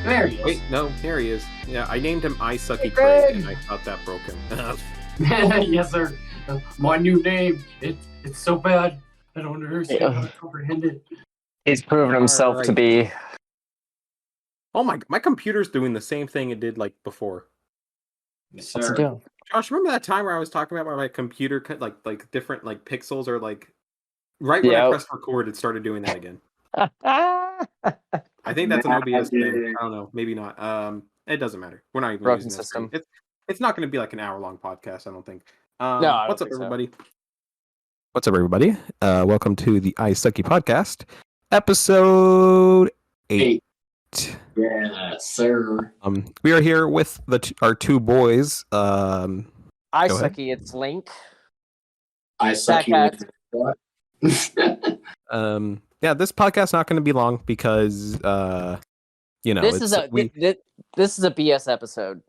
There he is. Wait, no, here he is. Yeah, I named him ISUCCY Hey, Craig, Craig. and I thought that broke him. Yes, sir. My new name. It's so bad. I don't understand how to comprehend it. He's proven himself to Alright. be. Oh my computer's doing the same thing it did like before. Yes, What's sir. it doing? Josh, remember that time where I was talking about my computer cut like different like pixels or like right when I Yep. pressed record, it started doing that again. I think that's an OBS thing. I don't know, maybe not. It doesn't matter. We're not even Broken using that system. screen. It's not going to be like an hour-long podcast, I don't think. I don't What's up, think so. everybody? What's up, everybody? Welcome to the ISUCCY podcast, episode 8. Yes, sir. We are here with our two boys. ISUCCY, it's Link. I suck you. Cat. What? Yeah, this podcast's not going to be long because This is a BS episode.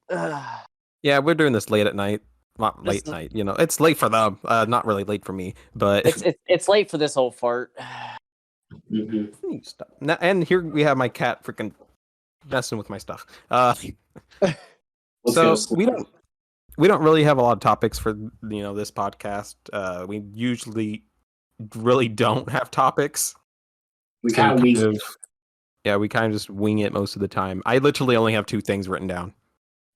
Yeah, we're doing this late at night. Not late night, it's late for them. Not really late for me, but it's late for this old fart. Mm-hmm. Stop. And here we have my cat freaking messing with my stuff. So we don't really have a lot of topics for this podcast. We usually really don't have topics. We kind of wing it. Yeah, we kind of just wing it most of the time. I literally only have 2 things written down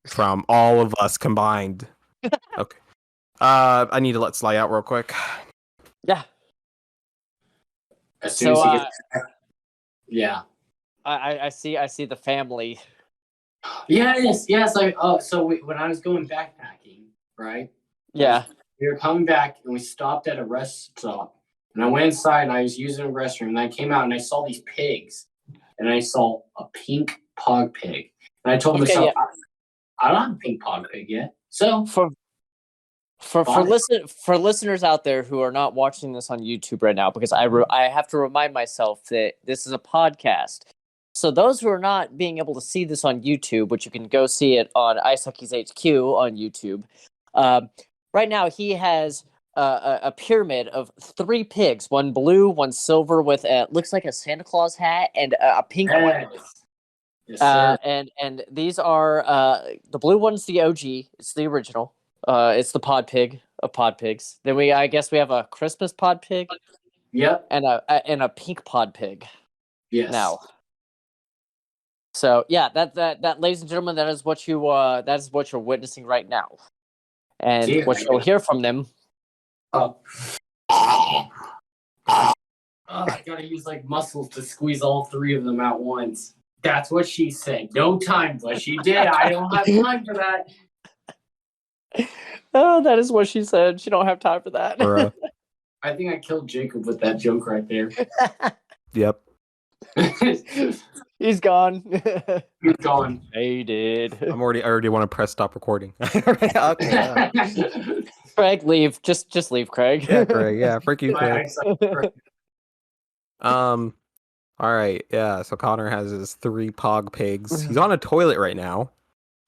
from all of us combined. Okay. I need to let Sly out real quick. Yeah. As soon as he gets back. Yeah. I see the family. Yes. When I was going backpacking, right? Yeah. We were coming back and we stopped at a rest stop. And I went inside and I was using a restroom. And I came out and I saw these pigs. And I saw a pink pog pig. And I told myself, yeah. I don't have a pink pog pig yet. So for listeners out there who are not watching this on YouTube right now, because I have to remind myself that this is a podcast. So those who are not being able to see this on YouTube, which you can go see it on ISUCCY's HQ on YouTube, right now he has a pyramid of 3 pigs, one blue, one silver with looks like a Santa Claus hat, and a pink one. Yes, sir. And these are the blue one's the OG. It's the original. It's the pod pig of pod pigs. Then I guess we have a Christmas pod pig. Yep. And a pink pod pig. Yes. Now. So yeah, that ladies and gentlemen, that is what you're witnessing right now, and what you'll hear from them. I gotta use like muscles to squeeze all 3 of them at once. That's what she said. No time, but she did. I don't have time for that. Oh, that is what she said. She don't have time for that. I think I killed Jacob with that joke right there. Yep. He's gone. He's gone. He did. I already want to press stop recording. Okay. Craig, leave. Just leave, Craig. Yeah, Craig. Yeah, freak you, Craig. All right. Yeah. So Connor has his 3 pog pigs. He's on a toilet right now.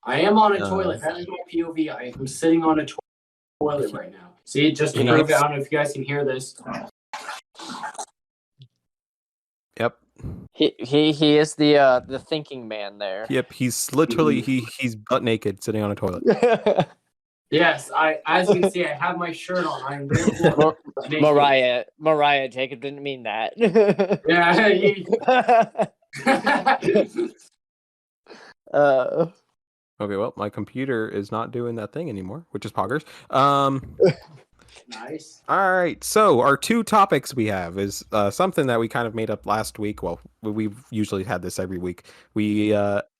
I am on a toilet. That is my POV. I am sitting on a toilet right now. See, just to prove it, I don't know if you guys can hear this. Yep. He is the thinking man there. Yep. He's literally he's butt naked sitting on a toilet. Yes, as you can see, I have my shirt on. I'm Mariah, Jacob didn't mean that. Yeah. Okay, well, my computer is not doing that thing anymore, which is poggers. Nice. All right, so our 2 topics we have is something that we kind of made up last week. Well, we've usually had this every week. We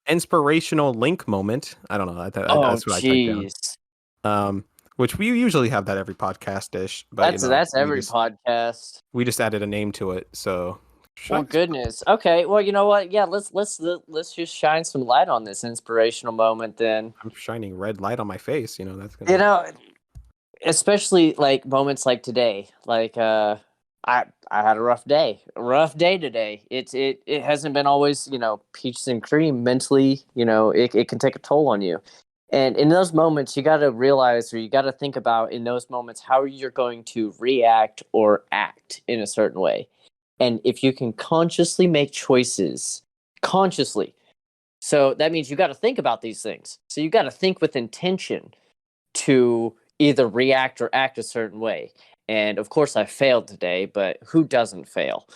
inspirational link moment. I don't know. That's what I typed down. Which we usually have that every podcast-ish. But that's every podcast. We just added a name to it, so. Oh goodness. Okay. Well, you know what? Yeah. Let's just shine some light on this inspirational moment. Then I'm shining red light on my face. That's gonna. Especially like moments like today. Like I had a rough day. Today. It hasn't been always peaches and cream mentally. It can take a toll on you. And in those moments, you got to realize, or you got to think about in those moments, how you're going to react or act in a certain way. And if you can consciously make choices, So that means you got to think about these things. So you got to think with intention to either react or act a certain way. And of course, I failed today, but who doesn't fail?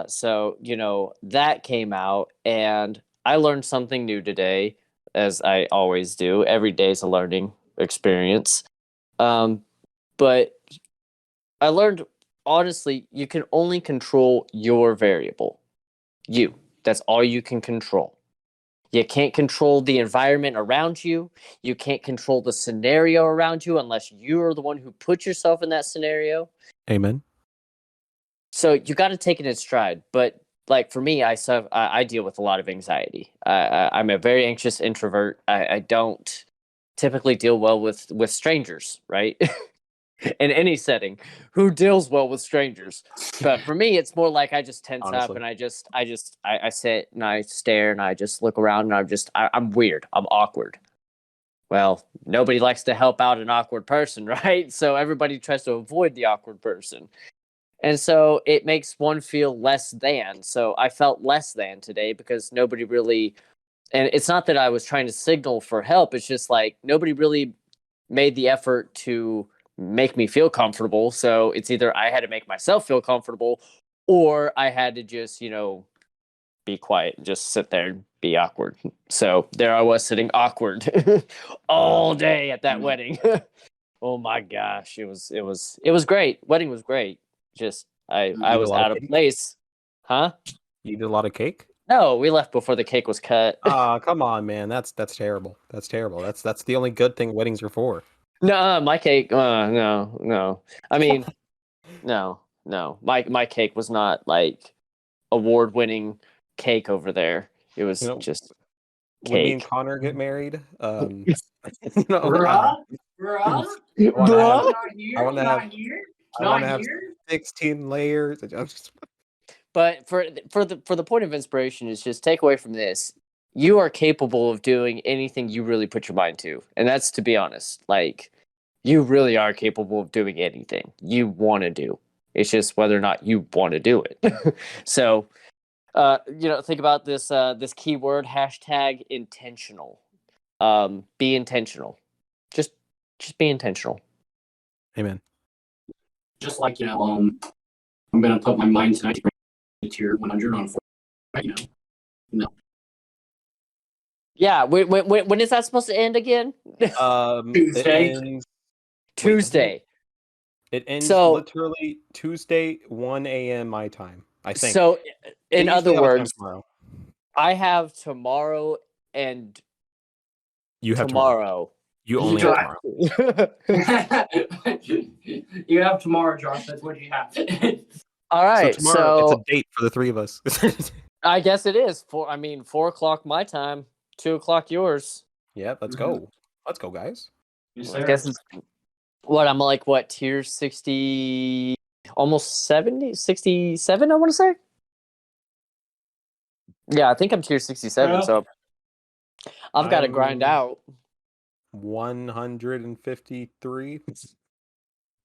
So, that came out, and I learned something new today, as I always do. Every day is a learning experience. But I learned, honestly, you can only control your variable. You. That's all you can control. You can't control the environment around you. You can't control the scenario around you unless you're the one who put yourself in that scenario. Amen. So you got to take it in stride. But like for me, I deal with a lot of anxiety. I'm a very anxious introvert. I don't typically deal well with strangers, right? In any setting, who deals well with strangers? But for me, it's more like I just tense up Honestly. and I sit and I stare and I just look around and I'm weird. I'm awkward. Well, nobody likes to help out an awkward person, right? So everybody tries to avoid the awkward person. And so it makes one feel less than. So I felt less than today because nobody really, and it's not that I was trying to signal for help. It's just like nobody really made the effort to make me feel comfortable. So it's either I had to make myself feel comfortable or I had to just, be quiet and just sit there and be awkward. So there I was sitting awkward all day at that wedding. Oh my gosh. It was great. Wedding was great. Just I was out of place. Huh? You did a lot of cake? No, we left before the cake was cut. Come on, man. That's terrible. That's terrible. That's the only good thing weddings are for. No, my cake. No. I mean, no. My cake was not like award-winning cake over there. It was just cake. When me and Connor get married, Bruh? I want to have 16 layers. But for the point of inspiration is just take away from this. You are capable of doing anything you really put your mind to. And that's, to be honest, like you really are capable of doing anything you want to do. It's just whether or not you want to do it. So, think about this this keyword #intentional. Be intentional. Just be intentional. Amen. Just like, I'm gonna put my mind tonight to tier 100 on 4, No. Yeah, when is that supposed to end again? Tuesday. Tuesday. It ends literally Tuesday, 1 a.m. my time, I think. So, in other words, I have tomorrow and you have tomorrow. You only have tomorrow. You have tomorrow, Josh. That's what you have. All right. So tomorrow, it's a date for the three of us. I guess it is. 4 o'clock my time, 2 o'clock yours. Yeah, let's go. Let's go, guys. Yes, I guess it's I'm like, tier 60, almost 70, 67, I want to say? Yeah, I think I'm tier 67, so I've got to grind out. 153.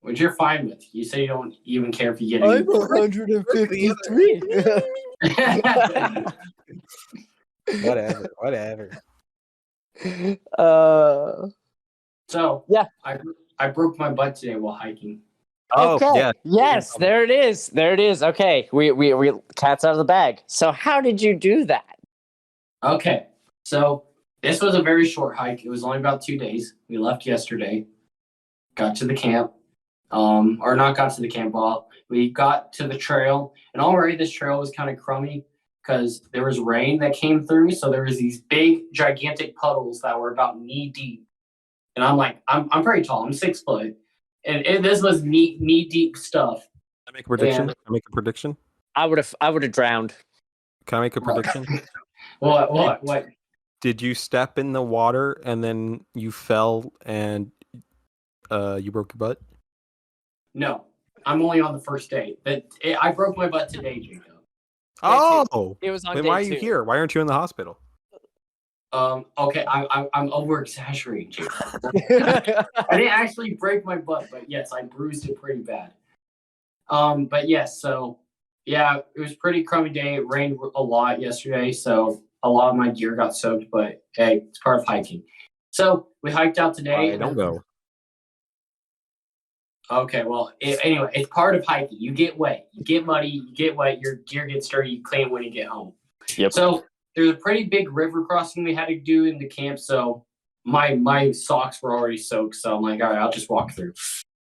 Which you're fine with. You say you don't even care if you get I'm 153. Whatever. So yeah, I broke my butt today while hiking. Oh, okay. Yeah. Yes, there it is. Okay, we cat's out of the bag. So how did you do that? Okay, so this was a very short hike. It was only about 2 days. We left yesterday, got to the camp, or not got to the camp. Well, we got to the trail, and already this trail was kind of crummy because there was rain that came through. So there was these big, gigantic puddles that were about knee deep. And I'm like, I'm pretty tall. I'm 6 foot. And this was knee deep stuff. Can I make a prediction? I would have drowned. Can I make a prediction? What? Did you step in the water and then you fell and you broke your butt? No, I'm only on the first day. But I broke my butt today, Jacob. Oh, it was on then day why are you 2. here? Why aren't you in the hospital? Okay, I'm over exaggerating, Jacob. I didn't actually break my butt, but yes, I bruised it pretty bad. But yes, so yeah, it was a pretty crummy day. It rained a lot yesterday, so a lot of my gear got soaked, but hey, it's part of hiking. So we hiked out today. Don't go. Okay, well, anyway, it's part of hiking. You get wet, you get muddy, you get wet, your gear gets dirty, you clean it when you get home. Yep. So there's a pretty big river crossing we had to do in the camp, so my socks were already soaked, so I'm like, all right, I'll just walk through.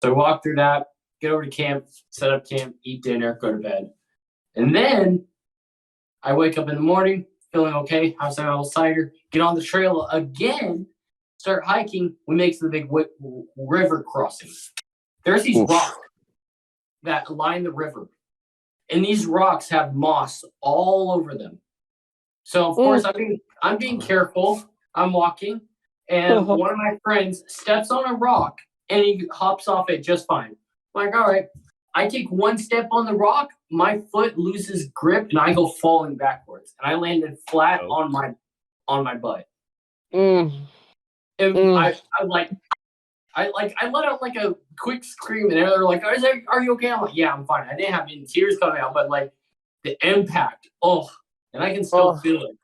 So I walk through that, get over to camp, set up camp, eat dinner, go to bed. And then I wake up in the morning, feeling okay, have some apple cider, get on the trail again, start hiking. We make the big river crossing. There's these rocks that line the river. And these rocks have moss all over them. So, of course, I'm being careful. I'm walking. And one of my friends steps on a rock, and he hops off it just fine. I'm like, all right. I take one step on the rock, my foot loses grip, and I go falling backwards. And I landed flat on my butt. And I let out like a quick scream, and they're like, "Are you okay?" I'm like, "Yeah, I'm fine." I didn't have any tears coming out, but like the impact, and I can still feel it.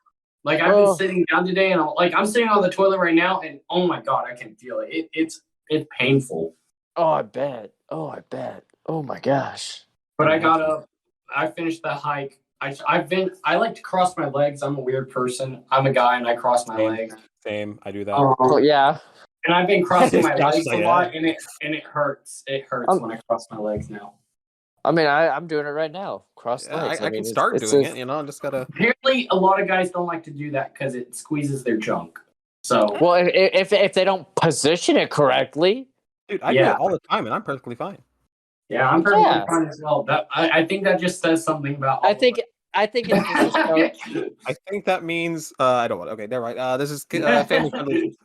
Like I've been sitting down today, and I'm sitting on the toilet right now, and oh my god, I can feel it. It's painful. Oh, I bet. Oh my gosh. But I got up. I finished the hike. I like to cross my legs. I'm a weird person. I'm a guy, and I cross my legs. Same. I do that. Yeah. And I've been crossing my legs a lot, and it hurts. It hurts when I cross my legs now. I mean, I'm doing it right now. Cross legs. I can start doing it. You know, I'm just gotta. Apparently, a lot of guys don't like to do that because it squeezes their junk. So, well, if they don't position it correctly, dude, I do it all the time, and I'm perfectly fine. Yeah, I'm perfectly fine as well. I think that just says something about. I think it's just I think that means I don't want. Okay, never mind. This is family friendly.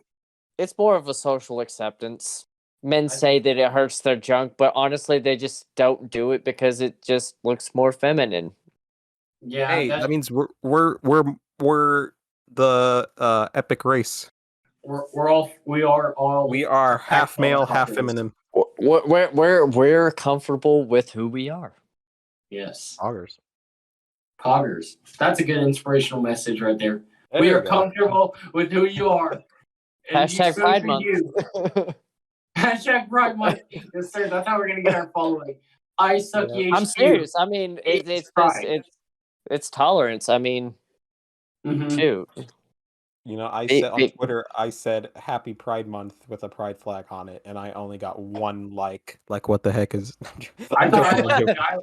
It's more of a social acceptance. Men say that it hurts their junk, but honestly, they just don't do it because it just looks more feminine. Yeah, hey, that means we're the epic race. We are half male, half feminine. We're comfortable with who we are. Yes. Poggers. That's a good inspirational message right there. There we are comfortable with who you are. Hashtag Pride Month. Hashtag Pride Month. Yes, sir. That's how we're gonna get our following. ISUCCY. I'm serious. I mean, it's tolerance. I mean, shoot. You know, I said on Twitter, I said Happy Pride Month with a pride flag on it, and I only got one like. Like, what the heck is? I thought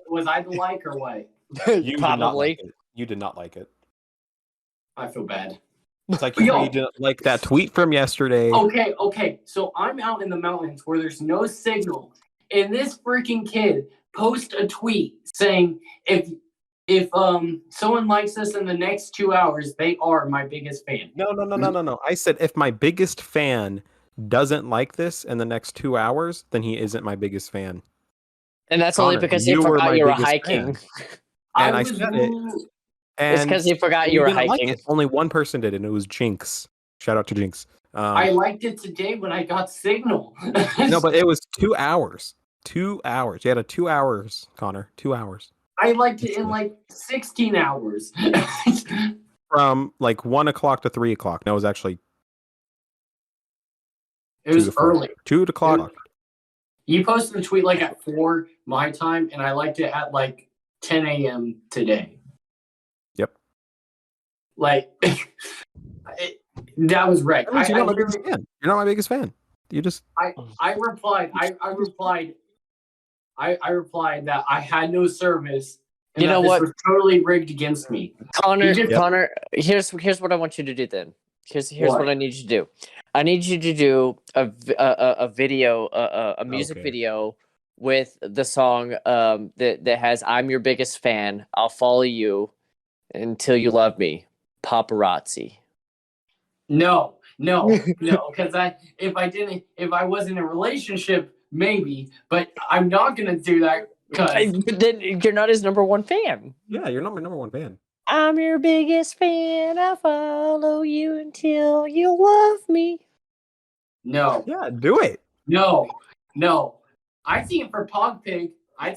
was I the like or what? You probably. You did not like it. I feel bad. It's like you didn't like that tweet from yesterday. Okay. So I'm out in the mountains where there's no signal, and this freaking kid posts a tweet saying if someone likes us in the next 2 hours, they are my biggest fan. No. I said if my biggest fan doesn't like this in the next 2 hours, then he isn't my biggest fan. And that's Connor, only because he forgot you were hiking. And I said it. And it's because he forgot you were hiking. Like only one person did, and it was Jinx. Shout out to Jinx. I liked it today when I got signal. No, but it was 2 hours. 2 hours. You had 2 hours, Connor. 2 hours. I liked it in like 16 hours. From like 1 o'clock to 3 o'clock. No, it was actually. It was early. 2 o'clock. You posted a tweet like at 4 my time, and I liked it at like 10 a.m. today. Yep. Like, that was wrecked. You're not my biggest fan. You're not my biggest fan. You just. I replied that I had no service. And you know what? This was totally rigged against me. Connor, here's what I want you to do then. Here's what I need you to do. I need you to do a video, a music video with the song that has "I'm your biggest fan. I'll follow you until you love me." Paparazzi. No, because if I was in a relationship, maybe, but I'm not gonna do that. Then you're not his number one fan. Yeah, you're not my number one fan. I'm your biggest fan. I'll follow you until you love me. No. Yeah, do it. No. I sing it for Pog Pig. I'm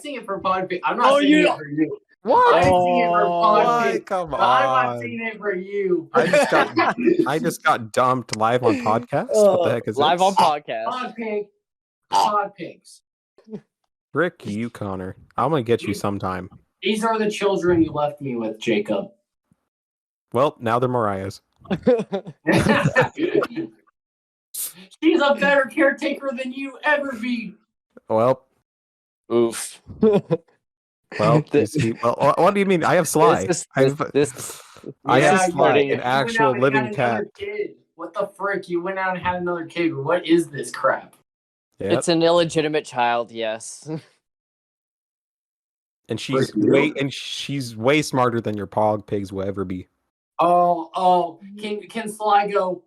not singing it for you. What? I've seen it for What? podcast. Come I'm not on. seeing it for you. I just got dumped live on podcast. What the heck is live this? on podcast? Pod pig. Pod pigs. Frick you, Connor. I'm gonna get you sometime. These are the children you left me with, Jacob. Well, now they're Mariah's. She's a better caretaker than you ever be. Well, Oof. well, you see, well, what do you mean? I have Sly. I have Sly, you an actual went out and living had cat. another kid. What the frick? You went out and had another kid. What is this crap? Yep. It's an illegitimate child, yes. And she's way smarter than your pog pigs will ever be. Oh, can Sly go?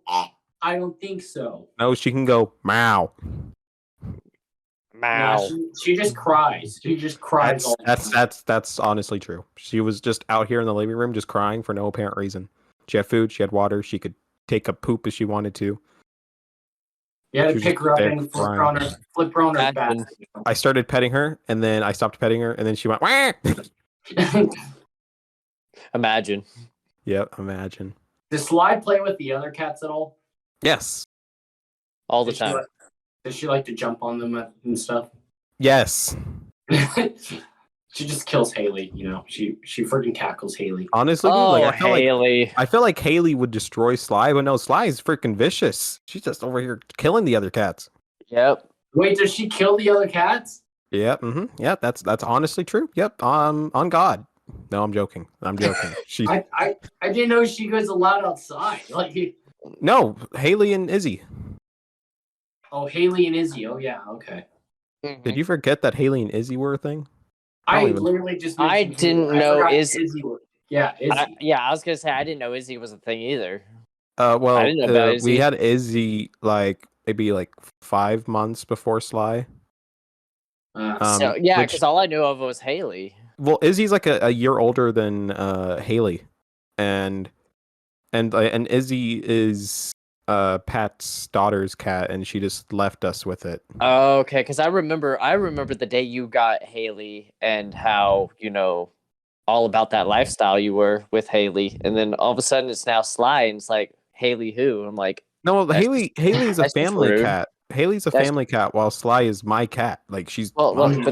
I don't think so. No, she can go meow. Meow. No, she just cries. She just cries. That's honestly true. She was just out here in the living room just crying for no apparent reason. She had food, she had water, she could take a poop if she wanted to. You had to pick her up and flip her on her back. I started petting her, and then I stopped petting her, and then she went, wah! Imagine. Yep, imagine. Does Sly play with the other cats at all? Yes. All the time. Does she like to jump on them and stuff? Yes. She just kills Haley, you know. She freaking tackles Haley. Honestly, dude, Haley. I feel like Haley would destroy Sly, but no, Sly is freaking vicious. She's just over here killing the other cats. Yep. Wait, does she kill the other cats? Yep. Mm-hmm. Yeah, that's honestly true. Yep. On God. No, I'm joking. She. I didn't know she was allowed outside. Like. No, Haley and Izzy. Oh, Haley and Izzy. Oh yeah. Okay. Did you forget that Haley and Izzy were a thing? Literally just. I didn't know Izzy. Yeah, Izzy. I was gonna say I didn't know Izzy was a thing either. Well, I didn't know about Izzy. We had Izzy maybe 5 months before Sly. Because all I knew of was Haley. Well, Izzy's like a year older than Haley, and Izzy is Pat's daughter's cat, and she just left us with it. Oh, okay, because I remember the day you got Haley and how all about that lifestyle you were with Haley, and then all of a sudden it's now Sly, and it's like Haley who? I'm like, no, Haley's a family cat. Haley's a family cat, while Sly is my cat. Like she's but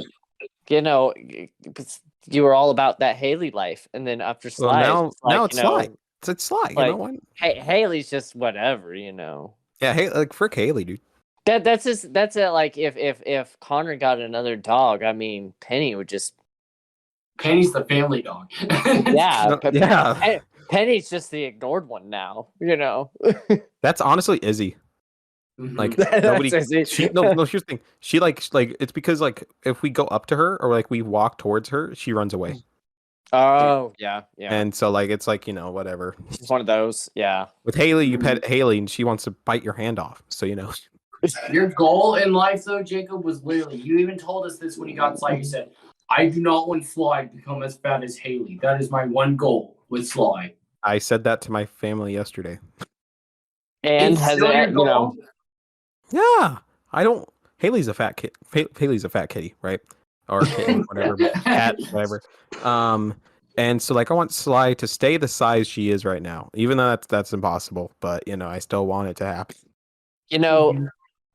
you were all about that Haley life, and then after Sly, now it's Sly. It's Sly. Like, you know what? Hey, Haley's just whatever, Yeah, hey, frick Haley, dude. That's it. Like if Connor got another dog, I mean, Penny would just. Penny's the family dog. Yeah. Penny's just the ignored one now. That's honestly Izzy. Mm-hmm. Like nobody. Here's the thing. She like it's because if we go up to her or we walk towards her, she runs away. Oh yeah. And so it's whatever. It's one of those. Yeah. With Haley, you pet Haley, and she wants to bite your hand off. So Your goal in life, though, Jacob, was literally. You even told us this when you got Sly. You said, "I do not want Sly to become as fat as Haley. That is my one goal with Sly." I said that to my family yesterday. And has that, Yeah, I don't. Haley's a fat kid. Haley's a fat kitty, right? Or kitten, whatever, cat, whatever. And so I want Sly to stay the size she is right now, even though that's impossible. But I still want it to happen.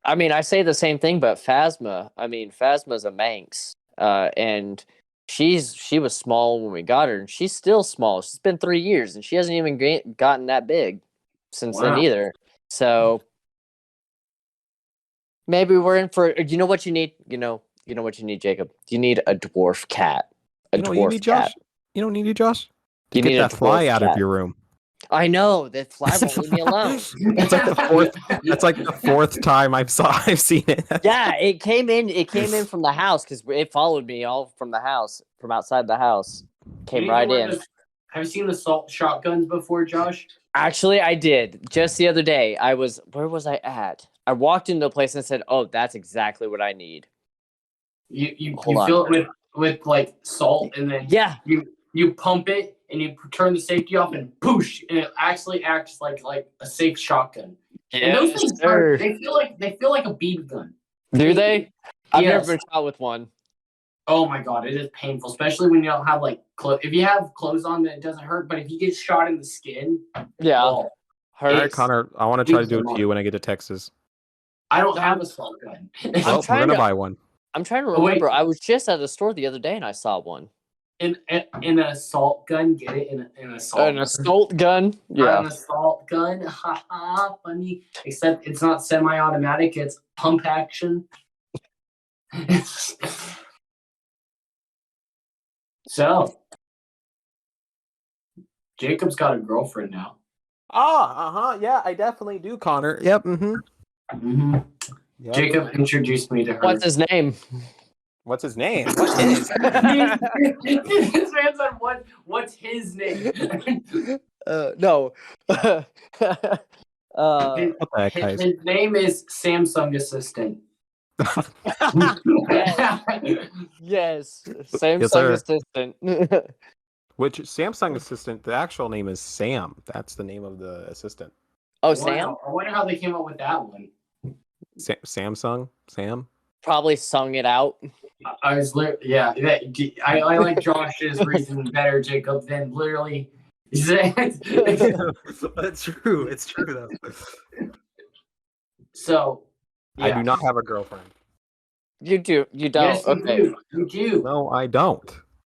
I mean, I say the same thing, but Phasma's a Manx, and she was small when we got her, and she's still small. She's been 3 years, and she hasn't even gotten that big since then either. So maybe we're in for. You know what you need? You know what you need, Jacob? You need a dwarf cat. You need Josh. You don't need it, Josh. You need that fly out of your room. I know that fly won't leave me alone. That's the fourth time I've seen it. Yeah, it came in from the house because it followed me all from the house, from outside the house. Came right in. Have you seen the salt shotguns before, Josh? Actually, I did. Just the other day, where was I at? I walked into a place and said, "Oh, that's exactly what I need." You fill it with salt, and then you pump it, and you turn the safety off, and poosh, and it actually acts like a safe shotgun. Yeah, and those things they feel like a BB gun. Do they? I've never been shot with one. Oh my god, it is painful, especially when you don't have like clothes. If you have clothes on, that it doesn't hurt. But if you get shot in the skin, Yeah. All right, Connor. I want to try to do it to you when I get to Texas. I don't have a assault gun. Well, we're gonna buy one. I'm trying to remember. I was just at the store the other day and I saw one. In an assault gun, get it in an assault. An assault gun. Yeah. An assault gun. Haha, funny. Except it's not semi-automatic. It's pump action. So, Jacob's got a girlfriend now. Yeah, I definitely do, Connor. Yep. Yep. Jacob introduced me to her. What's his name? What's his name? What's his? This man said, "What's his name?" No. What the heck, guys? His name is Samsung Assistant. Yes. Samsung sir. Assistant. Which Samsung Assistant? The actual name is Sam. That's the name of the assistant. Oh, Sam? I wonder how they came up with that one. Samsung? Sam? Probably sung it out. I was yeah. I like Josh's reason better, Jacob, than literally. That's true. It's true though. So, yeah. I do not have a girlfriend. You do. You don't. Yes, okay. You do. No, I don't.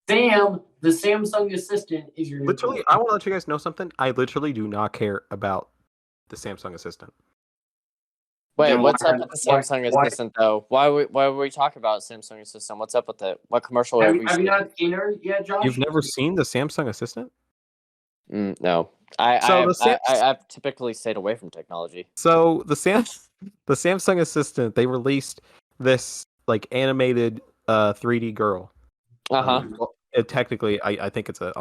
Sam, the Samsung Assistant, is your new Literally, I want to let you guys know something. I literally do not care about the Samsung Assistant. Wait, Then what's why- up with the Samsung why- Assistant though? Why were we talking about Samsung Assistant? What's up with it? What commercial Have have you not seen her yet, Josh? You've never seen the Samsung Assistant? No. So I've typically stayed away from technology. So the Samsung Assistant, they released this like animated 3D girl. Well, technically, I think it's a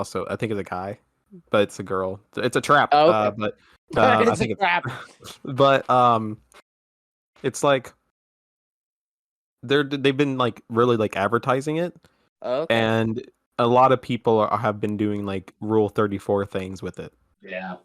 guy, but it's a girl. It's a trap. Oh, okay. But It's I think a trap. But it's like they've been like really like advertising it, Okay. and a lot of people have been doing like Rule 34 things with it. Yeah.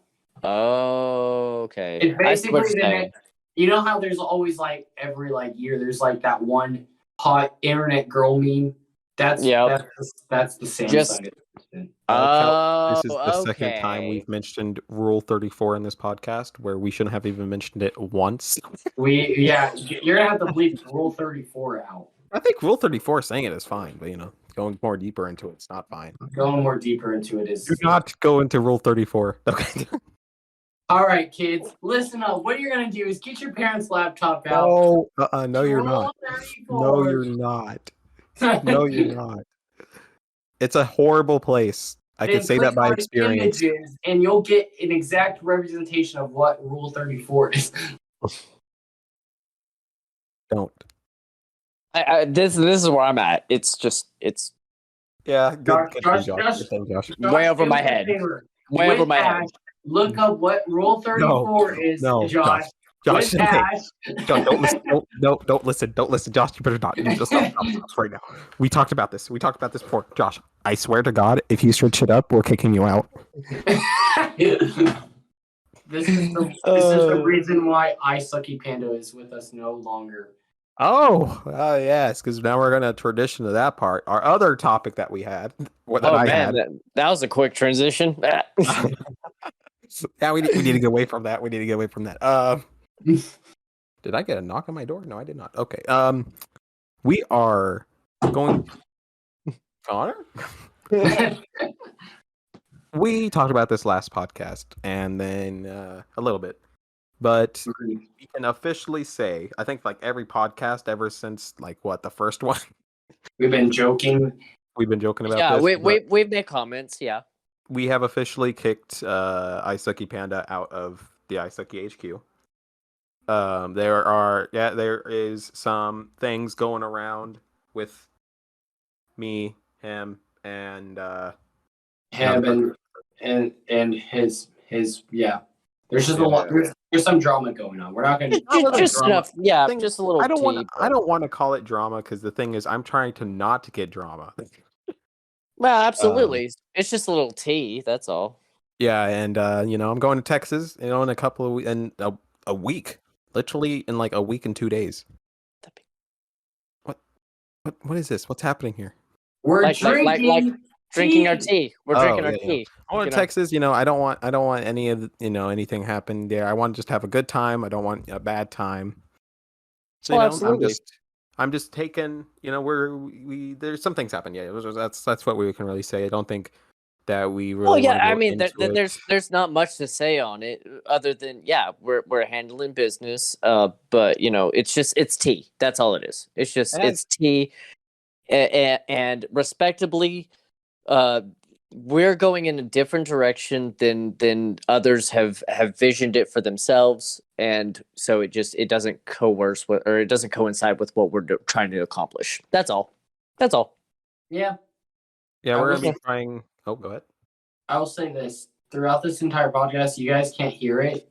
Okay. It's basically the next. You know how there's always like every like year there's like that one hot internet girl meme. That's the Samsung Assistant. This is the second time we've mentioned Rule 34 in this podcast, where we shouldn't have even mentioned it once. You're gonna have to bleep Rule 34 out. I think Rule 34 saying it is fine, but going more deeper into it's not fine. Going more deeper into it is. Do not go into Rule 34. Okay. All right, kids, listen up. What you're gonna do is get your parents' laptop out. No, you're not. No, you're not. No, you're not. It's a horrible place. I can say that by experience. Images, and you'll get an exact representation of what Rule 34 is. Don't. This is where I'm at. It's Yeah, good Josh, thing, Josh. way over my head. Way over my head. Look up what Rule 34 is, Josh. Josh, don't listen. Don't listen. Don't listen, Josh. You better not. You just stop right now. We talked about this. Before. Josh, I swear to God, if you switch it up, we're kicking you out. This is the reason why ISUCCY Panda is with us no longer. Oh, yes, because now we're gonna transition to that part. Our other topic that we had. That was a quick transition. Yeah, we need to get away from that. Did I get a knock on my door? No, I did not. Okay. We are going. Connor? We talked about this last podcast, and then a little bit, but we can officially say, I think like every podcast ever since like the first one. We've been joking. About this. We've made comments. Yeah. We have officially kicked ISUCCY Panda out of the ISUCCY HQ. There is some things going around with me, him, and his There's just a lot. There's some drama going on. We're not going to just enough. Yeah, just a little. I don't want to call it drama because the thing is, I'm trying to not get drama. Well, absolutely. It's just a little tea. That's all. Yeah, and I'm going to Texas. In a couple of a week, literally in like a week and 2 days. What? What is this? What's happening here? We're Like drinking our tea. We're drinking our tea. I want Texas. I don't want any of anything happen there. I want to just have a good time. I don't want a bad time. So absolutely. I'm just taking. There's some things happen. Yeah, that's what we can really say. I don't think that we really. Well, yeah, I mean, there's not much to say on it other than we're handling business. But it's tea. That's all it is. It's tea, and respectably, we're going in a different direction than others have visioned it for themselves, and so it doesn't coerce with, or it doesn't coincide with what we're trying to accomplish. That's all. Yeah. Yeah, we're gonna be trying. Oh, go ahead. I will say this. Throughout this entire podcast, you guys can't hear it,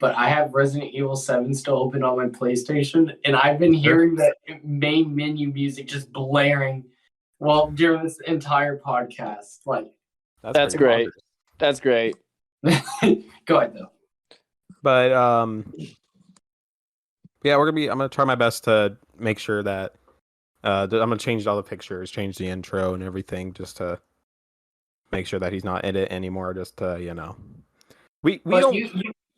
but I have Resident Evil 7 still open on my PlayStation, and I've been hearing that main menu music just blaring during this entire podcast. Like, that's great. That's great. Go ahead, though. But I'm gonna try my best to make sure that I'm gonna change all the pictures, change the intro and everything, just to make sure that he's not in it anymore. Just to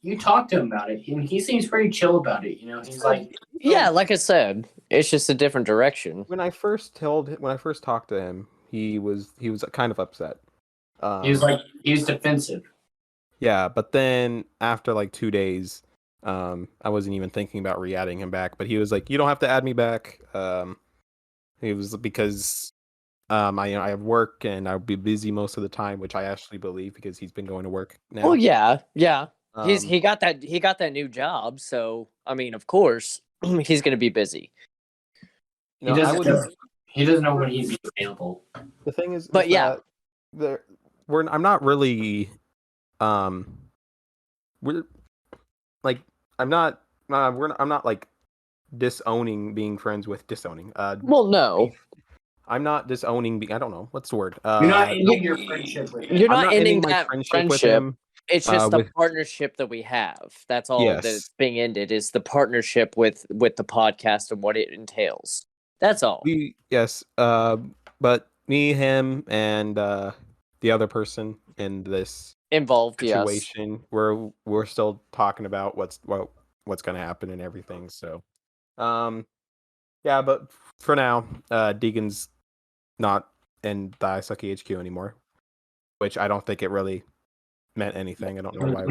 you talked to him about it, and he seems pretty chill about it. He's like, like I said, it's just a different direction. When I first talked to him, he was kind of upset. He was defensive. Yeah, but then after like 2 days, I wasn't even thinking about re-adding him back. But he was like, "You don't have to add me back." He was because I have work and I'll be busy most of the time, which I actually believe because he's been going to work now. Oh yeah. He got that new job, so I mean, of course, he's going to be busy. He doesn't know when he's available. The thing is, but yeah, I'm not really, we're like, I'm not like disowning being friends with disowning. Well, no. I'm not disowning. I don't know what's the word. You're not ending your friendship with him. You're not ending that friendship with him. It's just the partnership that we have. That's all that's being ended is the partnership with the podcast and what it entails. That's all. But me, him, and the other person in this involved situation, we're still talking about what's going to happen and everything. So, but for now, Deegan's not in the ISUCCY HQ anymore, which I don't think it really meant anything. I don't know why.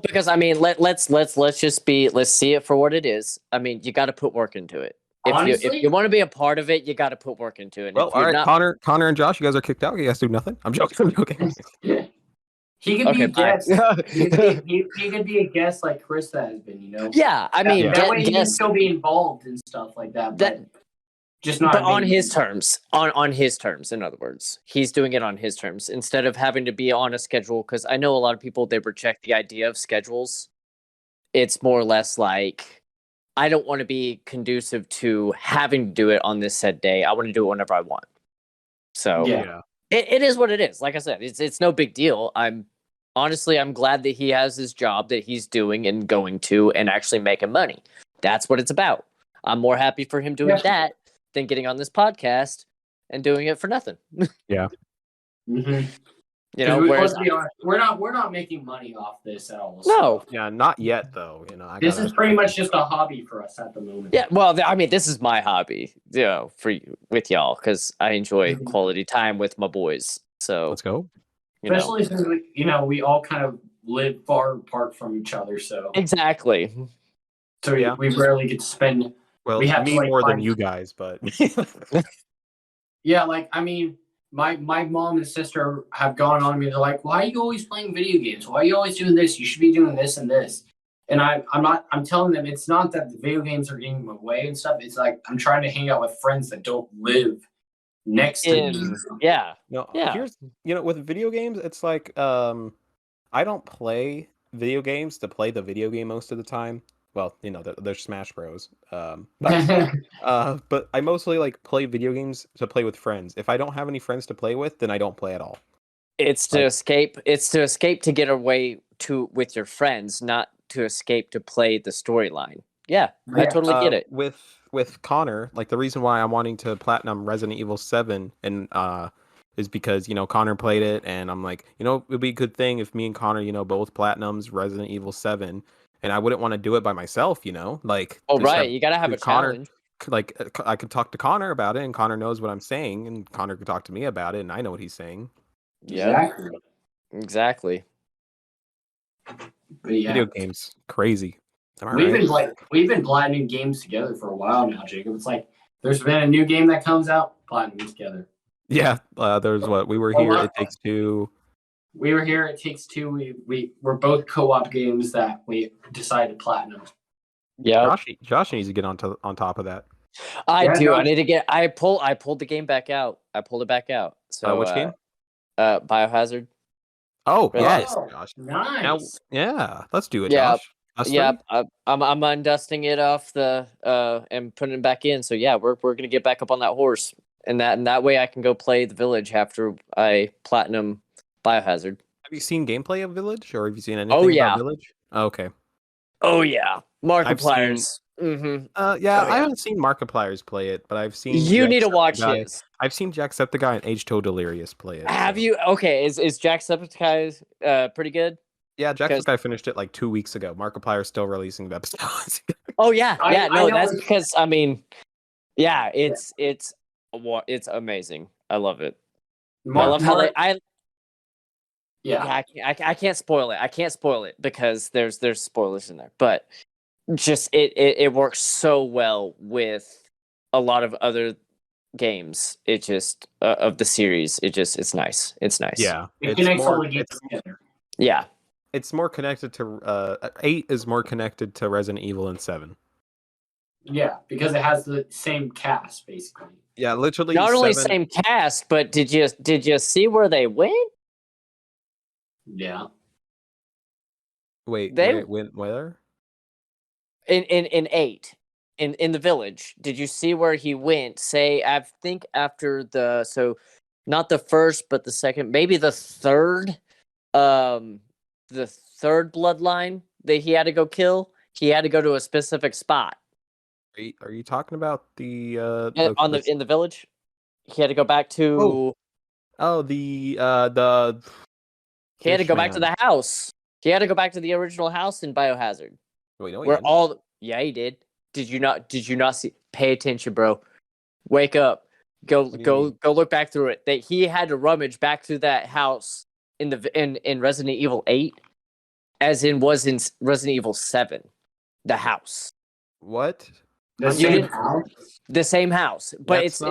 Because I mean, let's see it for what it is. I mean, you got to put work into it. If you want to be a part of it, you got to put work into it. Well, all right, Connor and Josh, you guys are kicked out. You guys do nothing. I'm joking. He could be a guest. he could be a guest like Krista has been. Yeah, I mean, that way he can still be involved and stuff like that. But just not. But on his terms. On his terms. In other words, he's doing it on his terms instead of having to be on a schedule. Because I know a lot of people, they reject the idea of schedules. It's more or less like, I don't want to be conducive to having to do it on this said day. I want to do it whenever I want. So it is what it is. Like I said, it's no big deal. I'm glad that he has his job that he's doing and going to and actually making money. That's what it's about. I'm more happy for him doing that than getting on this podcast and doing it for nothing. Yeah. Mm-hmm. We're not making money off this at all. No. Yeah, not yet though. This is pretty much just a hobby for us at the moment. Yeah, well, I mean, this is my hobby, with y'all, because I enjoy quality time with my boys. So let's go. Especially since we all kind of live far apart from each other. So exactly. So we rarely get to spend. Well, we have more than you guys, but yeah, I mean. My mom and sister have gone on me. They're like, "Why are you always playing video games? Why are you always doing this? You should be doing this and this." And I'm telling them it's not that the video games are getting my way and stuff. It's like I'm trying to hang out with friends that don't live next to me. Yeah. No. Yeah. Here's with video games, it's like I don't play video games to play the video game most of the time. Well, they're Smash Bros. But I mostly play video games to play with friends. If I don't have any friends to play with, then I don't play at all. It's to escape. It's to escape to get away with your friends, not to escape to play the storyline. Yeah, I totally get it. With Connor, like the reason why I'm wanting to platinum Resident Evil 7 and is because, Connor played it and I'm like, it'd be a good thing if me and Connor, both platinums Resident Evil 7, and I wouldn't want to do it by myself, like Oh, just right, you gotta have a Connor, challenge. like I could talk to Connor about it and Connor knows what I'm saying and Connor could talk to me about it and I know what he's saying. Yeah, exactly. But yeah, Video games, crazy. Am I we've right? been platinum games together for a while now, Jacob. It's like there's been a new game that comes out, platinum together. Yeah, there's what we were here. It Takes Two. We were here. It Takes Two. We're both co-op games that we decided platinum. Yeah, Josh needs to get on top of that. I do. No. I need to get. I pulled the game back out. I pulled it back out. So which game? Biohazard. Oh yes, Josh. Nice. Now, yeah, let's do it, Yeah, Josh. Yeah, I'm undusting it off the and putting it back in. So yeah, we're gonna get back up on that horse, and that way I can go play the Village after I platinum Biohazard. Have you seen gameplay of Village, or have you seen anything about Village? Oh, okay. Oh yeah, Markiplier's. I haven't seen Markiplier's play it, but I've seen. You need to watch his. I've seen Jacksepticeye and H2O Delirious play it. Have you? Okay, is Jacksepticeye pretty good? Yeah, Jacksepticeye finished it like 2 weeks ago. Markiplier is still releasing the episodes. Oh yeah, that's because it's amazing. I love it. I love how I can't spoil it. I can't spoil it because there's spoilers in there, but just it works so well with a lot of other games. It just of the series. It's nice. It's nice. Yeah, it connects all the games together. Yeah, it's more connected to 8 is more connected to Resident Evil and 7. Yeah, because it has the same cast basically. Yeah, literally. Not only same cast, but did you see where they went? Yeah. Wait, they went where? In 8, in the Village. Did you see where he went? Say, I think after not the first, but the second, maybe the third, bloodline that he had to go kill. He had to go to a specific spot. Are you talking about the in the Village? He had to go back to. He had to go back to the house. He had to go back to the original house in Biohazard. Wait, no, he did. Did you not see? Pay attention, bro. Wake up. Go look back through it. That he had to rummage back through that house in Resident Evil 8, as in was in Resident Evil 7. The house. What? The same house? The same house, but it's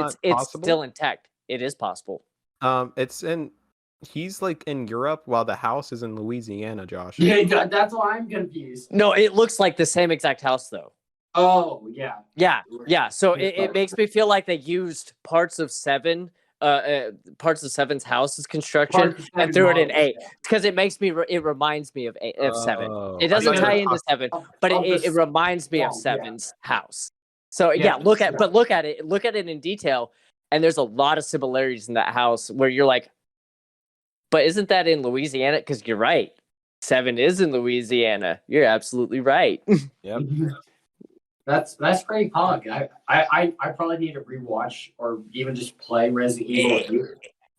still intact. It is possible. He's like in Europe while the house is in Louisiana, Josh. Yeah, that's why I'm confused. No, it looks like the same exact house though. Oh, yeah. Yeah. So it makes me feel like they used parts of 7, parts of 7's house's construction and threw it in 8 because it reminds me of 7. It doesn't tie into 7, but it reminds me of 7's house. So look at it in detail, and there's a lot of similarities in that house where you're like, but isn't that in Louisiana? Because you're right, 7 is in Louisiana. You're absolutely right. Yep. That's pretty pog. I probably need to rewatch or even just play Resident Evil.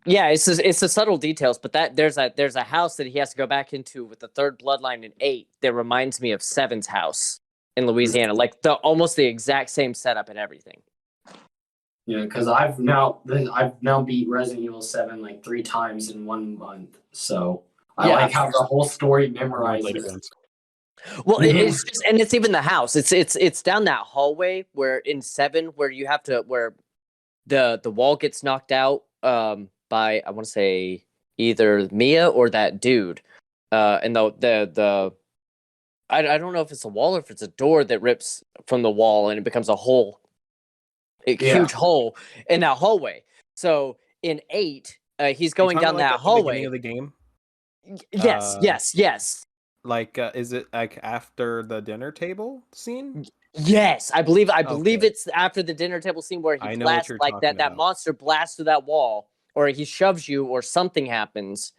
Yeah, it's the subtle details, but there's a house that he has to go back into with the third bloodline in 8 that reminds me of 7's house in Louisiana, like almost the exact same setup and everything. Yeah, because I've now beat Resident Evil 7 like 3 times in 1 month, so I like how the whole story memorized. Well, it's just, and it's even the house. It's down that hallway where in 7 where you have to where the wall gets knocked out by, I want to say, either Mia or that dude, and the I don't know if it's a wall or if it's a door that rips from the wall and it becomes a hole. Huge hole in that hallway. So in 8, he's going down that hallway. At the beginning of the game. Yes. Like, is it like after the dinner table scene? Yes, I believe it's after the dinner table scene where he blasts like that monster blasts through that wall, or he shoves you, or something happens,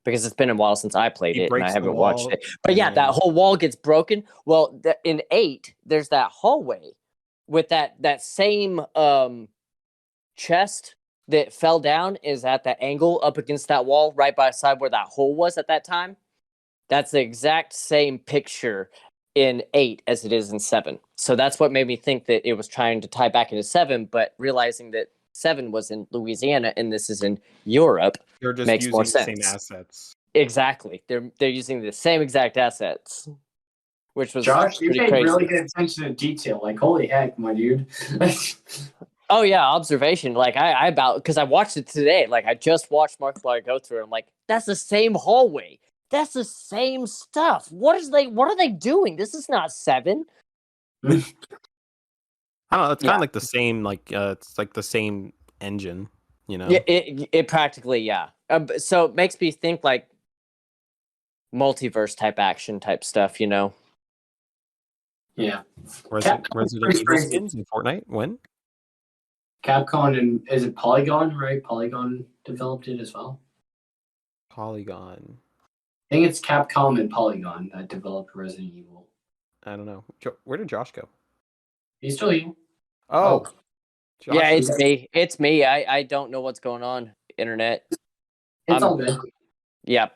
because it's been a while since I played it and I haven't watched it. But yeah, that whole wall gets broken. Well, in 8, there's that hallway with that same chest that fell down is at that angle up against that wall right by side where that hole was at that time. That's the exact same picture in 8 as it is in 7. So that's what made me think that it was trying to tie back into 7, but realizing that 7 was in Louisiana and this is in Europe. You're just makes using more the sense. same assets. Exactly. They're using the same exact assets. Which was Josh, you paid crazy. really good attention to detail. Like, holy heck, my dude. Oh yeah, observation. Like I about because I watched it today. Like I just watched Markiplier go through. I'm like, that's the same hallway. That's the same stuff. What are they doing? This is not 7. I don't know. It's kind of like the same. It's like the same engine. You know. Yeah. It practically yeah. So it makes me think like multiverse type action type stuff. You know. Yeah. Resident Evil skins in Fortnite. When? Capcom and is it Polygon, right? Polygon developed it as well. Polygon. I think it's Capcom and Polygon that developed Resident Evil. I don't know. Where did Josh go? He's still here. Oh. Josh, yeah, it's me. It's me. I don't know what's going on. Internet. It's all good. Yeah,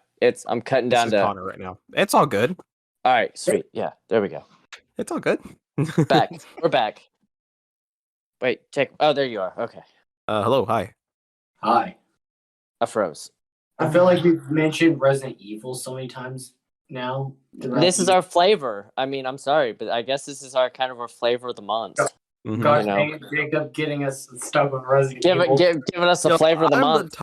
I'm cutting down to Connor right now. It's all good. All right, sweet. Yeah, there we go. It's all good. Back. We're back. Wait, check. Oh, there you are. Okay. Hello. Hi. Hi. I froze. I feel like you've mentioned Resident Evil so many times now. This is our flavor. I mean, I'm sorry, but I guess this is our kind of our flavor of the month. Mm-hmm. Gosh dang it, Jacob, getting us stuck with Resident Evil. Giving us the flavor of the month.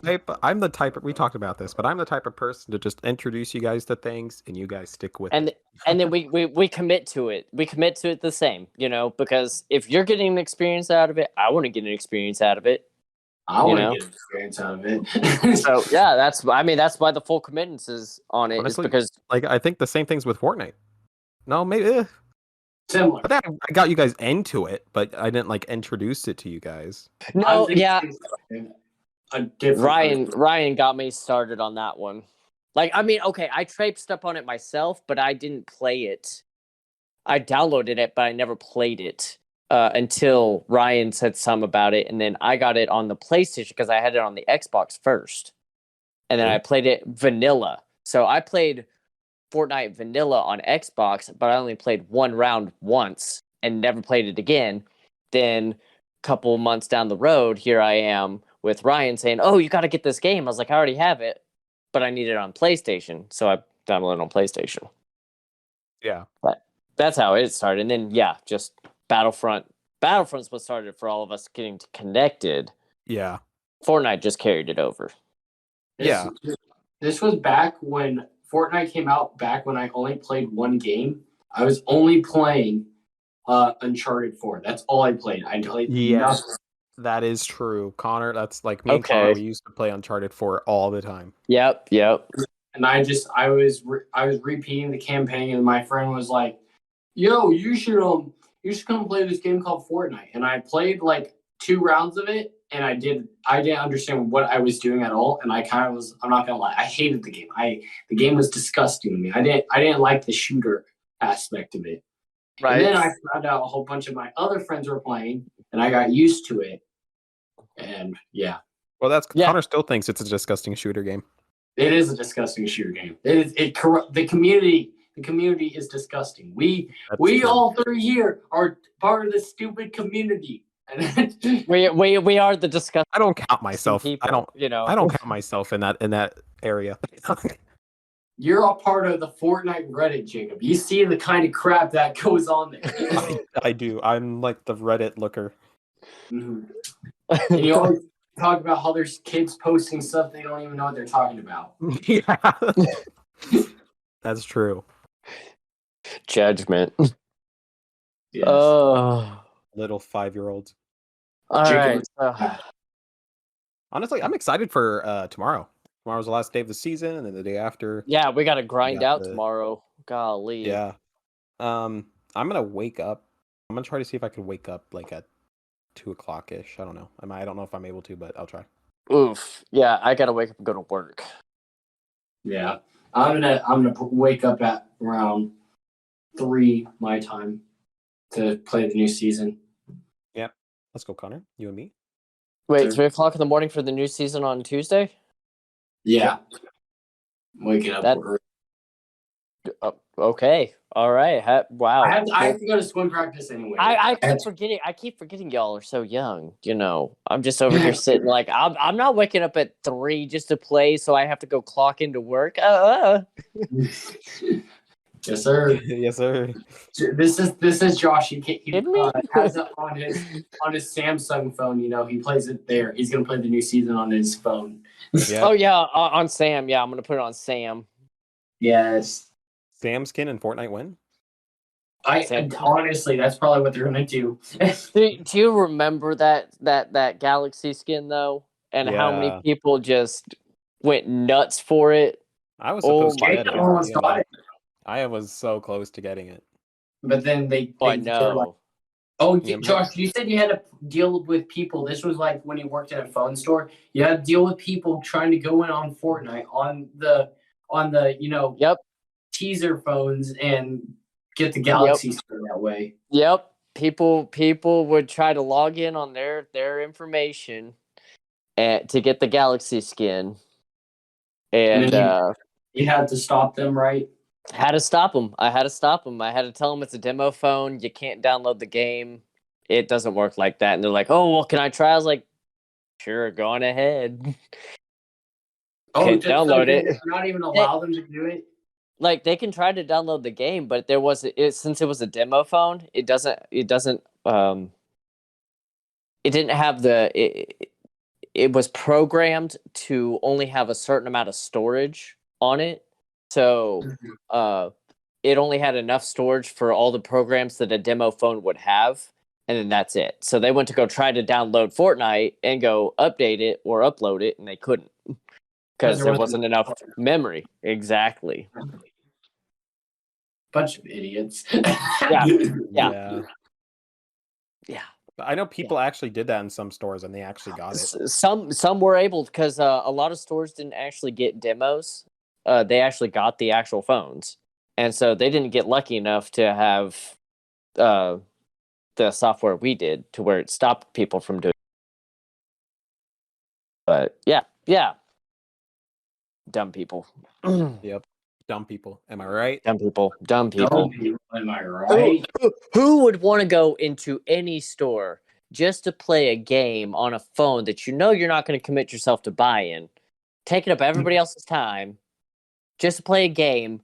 I'm the type. We talked about this, but I'm the type of person to just introduce you guys to things, and you guys stick with it. And then we commit to it. We commit to it the same, you know, because if you're getting an experience out of it, I want to get an experience out of it. I want to get an experience out of it. So yeah, that's why the full commitment is on it. Honestly, is because I think the same thing's with Fortnite. No, maybe. Similar. But I got you guys into it, but I didn't introduce it to you guys. No, yeah. Ryan got me started on that one. I mean, okay, I traipsed up on it myself, but I didn't play it. I downloaded it, but I never played it until Ryan said something about it, and then I got it on the PlayStation because I had it on the Xbox first, and then I played it vanilla. So I played Fortnite vanilla on Xbox, but I only played one round once and never played it again. Then a couple months down the road, here I am with Ryan saying, "Oh, you got to get this game." I was like, "I already have it, but I need it on PlayStation." So I downloaded it on PlayStation. Yeah. But that's how it started. And then, yeah, just Battlefront. Battlefront's what started for all of us getting connected. Yeah. Fortnite just carried it over. This was back when Fortnite came out, back when I only played one game. I was only playing Uncharted 4. That's all I played. I played nothing. That is true. Connor, that's like me and Connor, we used to play Uncharted 4 all the time. Yep. And I was repeating the campaign, and my friend was like, "Yo, you should come play this game called Fortnite." And I played 2 rounds of it, and I didn't understand what I was doing at all. And I'm not gonna lie, I hated the game. The game was disgusting to me. I didn't like the shooter aspect of it. Right. And then I found out a whole bunch of my other friends were playing, and I got used to it. And yeah. Well, Connor still thinks it's a disgusting shooter game. It is a disgusting shooter game. The community is disgusting. We all 3 here are part of this stupid community. we are the disgusting. I don't count myself. People, I don't count myself in that area. You're a part of the Fortnite Reddit, Jacob. You see the kind of crap that goes on there. I do. I'm like the Reddit looker. Mm-hmm. And you always talk about how there's kids posting stuff they don't even know what they're talking about. Yeah. That's true. Judgment. Yes. Oh. Little 5-year-olds. All right. Honestly, I'm excited for tomorrow. Tomorrow's the last day of the season, and then the day after. Yeah, we got to grind out tomorrow. Golly. Yeah. I'm gonna wake up. I'm gonna try to see if I can wake up at 2:00-ish. I don't know. I don't know if I'm able to, but I'll try. Oof. Yeah, I gotta wake up and go to work. Yeah, I'm gonna wake up at around 3 my time to play the new season. Yep. Let's go, Connor. You and me. Wait, 3 o'clock in the morning for the new season on Tuesday? Yeah, waking up That early. Okay. All right. Wow. I have to go to swim practice anyway. I keep forgetting. I keep forgetting y'all are so young. I'm just over here sitting like I'm not waking up at 3 just to play, so I have to go clock into work. Yes, sir. Yes, sir. This is Josh. He Kidding me? has it on his Samsung phone. He plays it there. He's gonna play the new season on his phone. Yeah. Oh yeah, on Sam. Yeah, I'm gonna put it on Sam. Yes. Sam skin in Fortnite win. Honestly, that's probably what they're gonna do. Do you remember that Galaxy skin though, and how many people just went nuts for it? I was supposed to get it. Almost got it. I was so close to getting it. But then they I know. Josh, you said you had to deal with people. This was like when you worked at a phone store. You had to deal with people trying to go in on Fortnite on the Yep. teaser phones and get the Galaxy skin that way. Yep. People would try to log in on their information to get the Galaxy skin. And you had to stop them, right? Had to stop them. I had to stop them. I had to tell them it's a demo phone. You can't download the game. It doesn't work like that. And they're like, "Oh, well, can I try?" I was like, "Sure, go on ahead." Can't download it. Not even allow them to do it. Like they can try to download the game, but since it was a demo phone, it didn't have it was programmed to only have a certain amount of storage on it. So it only had enough storage for all the programs that a demo phone would have, and then that's it. So they went to go try to download Fortnite and go update it or upload it, and they couldn't because there wasn't enough memory. Exactly. Bunch of idiots. Yeah. I know people actually did that in some stores, and they actually got it. Some were able because a lot of stores didn't actually get demos. They actually got the actual phones, and so they didn't get lucky enough to have the software we did to where it stopped people from doing. But yeah, dumb people. Yep, dumb people. Am I right? Dumb people. Am I right? Who would want to go into any store just to play a game on a phone that you know you're not going to commit yourself to buying, taking up everybody else's time, just to play a game?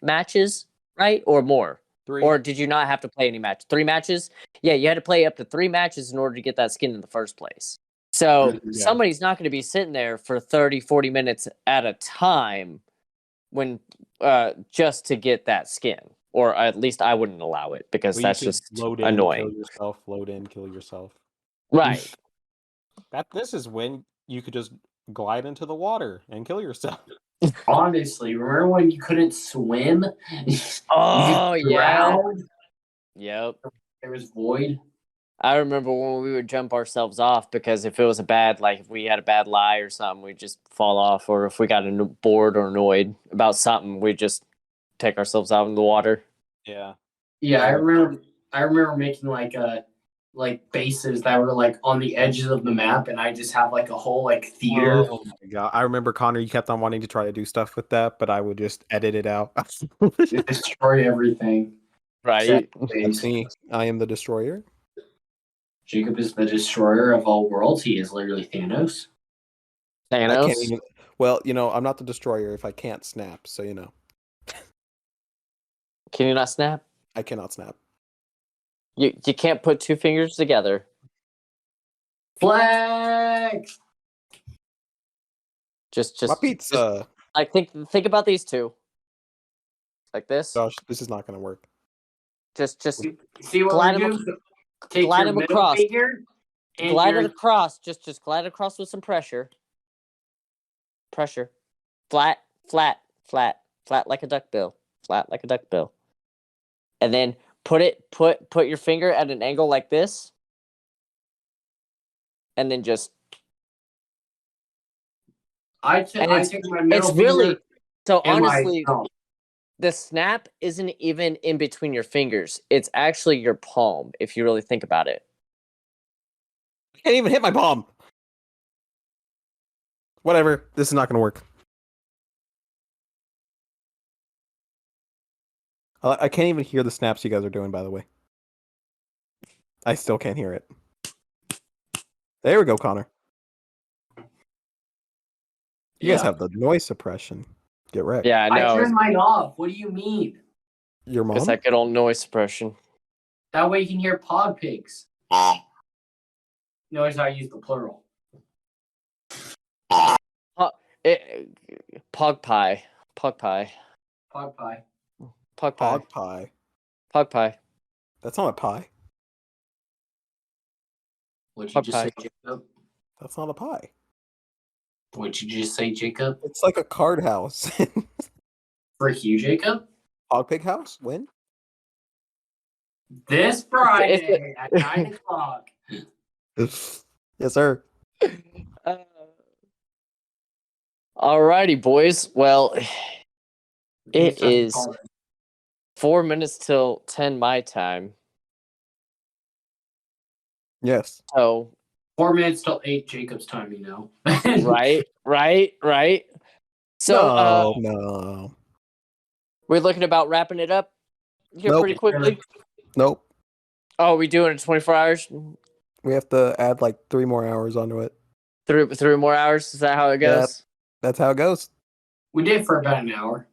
Matches, right? Or more? 3. Or did you not have to play any match? 3 matches? Yeah, you had to play up to 3 matches in order to get that skin in the first place. So somebody's not going to be sitting there for 30, 40 minutes at a time when just to get that skin. Or at least I wouldn't allow it because that's just load in, annoying. Kill yourself, load in, kill yourself. Right. This is when you could just glide into the water and kill yourself. Honestly, remember when you couldn't swim? Oh, yeah. Yep. There was void. I remember when we would jump ourselves off because if it was if we had a bad lie or something, we'd just fall off. Or if we got bored or annoyed about something, we'd just take ourselves out in the water. Yeah. Yeah, I remember making like bases that were like on the edges of the map, and I just have like a whole like theater. Oh my god! I remember Connor. You kept on wanting to try to do stuff with that, but I would just edit it out. Destroy everything. Right. That's me. I am the destroyer. Jacob is the destroyer of all worlds. He is literally Thanos. Well, I'm not the destroyer if I can't snap. So Can you not snap? I cannot snap. You can't put 2 fingers together. Flex. Just my pizza. Like think about these two. Like this. Gosh, this is not going to work. Just see what we do. Take glide your him middle across. finger. Glide it across. Just glide across with some pressure. Pressure. Flat like a duckbill. Flat like a duckbill. And then put your finger at an angle like this. And then just I take my middle it's really finger so and honestly. my thumb. The snap isn't even in between your fingers. It's actually your palm, if you really think about it. I can't even hit my palm. Whatever. This is not going to work. I can't even hear the snaps you guys are doing, by the way. I still can't hear it. There we go, Connor. You guys have the noise suppression. Get wrecked. Yeah, I know. I turned mine off. What do you mean? Your mom? It's that good old noise suppression. That way you can hear pog pigs. Notice I use the plural. Pog pie. Pog pie. Pog pie. Pog pie. Pog pie. Pog pie. That's not a pie. What'd you Pog just pie. say, Jacob? That's not a pie. What'd you just say, Jacob? It's like a card house. Frick you, Jacob? Hog pig house? When? This Friday at 9 o'clock. Yes, sir. Alrighty, boys. Well, it is 4 minutes till 10 my time. Yes. So 4 minutes till 8 Jacob's time, you know. right. So No. we're looking about wrapping it up here Nope. pretty quickly. Nope. Oh, we doing it 24 hours? We have to add like 3 more hours onto it. Three more hours? Is that how it goes? That's how it goes. We did for about an hour.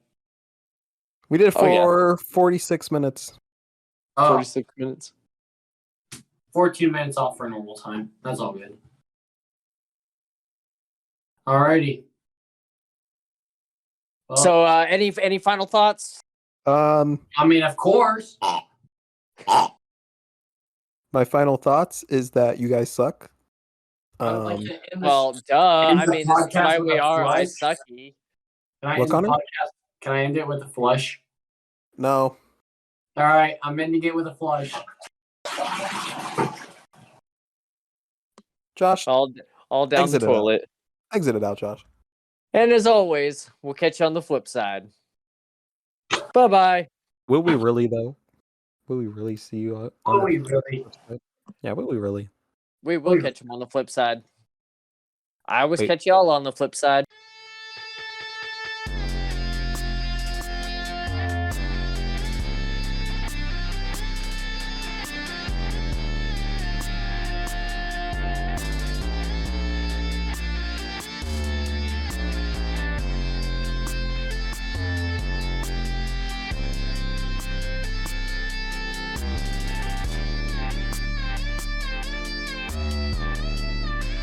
We did it for 46 minutes. 46 minutes. 14 minutes off for normal time. That's all good. Alrighty. Well, So, any final thoughts? I mean, of course. My final thoughts is that you guys suck. I would like to end this, Well, duh. end I the mean, this is podcast why with we a are flush. ISUCCY. Can I What, end the Connor? podcast? Can I end it with a flush? No. All right, I'm ending it with a flush. Josh, All down Exit the it out. toilet. exit it out, Josh. And as always, we'll catch you on the flip side. Bye-bye. Will we really, though? Will we really see you on Oh, the we really? Yeah, will we really? We will catch him on the flip side. I always Wait. catch y'all on the flip side.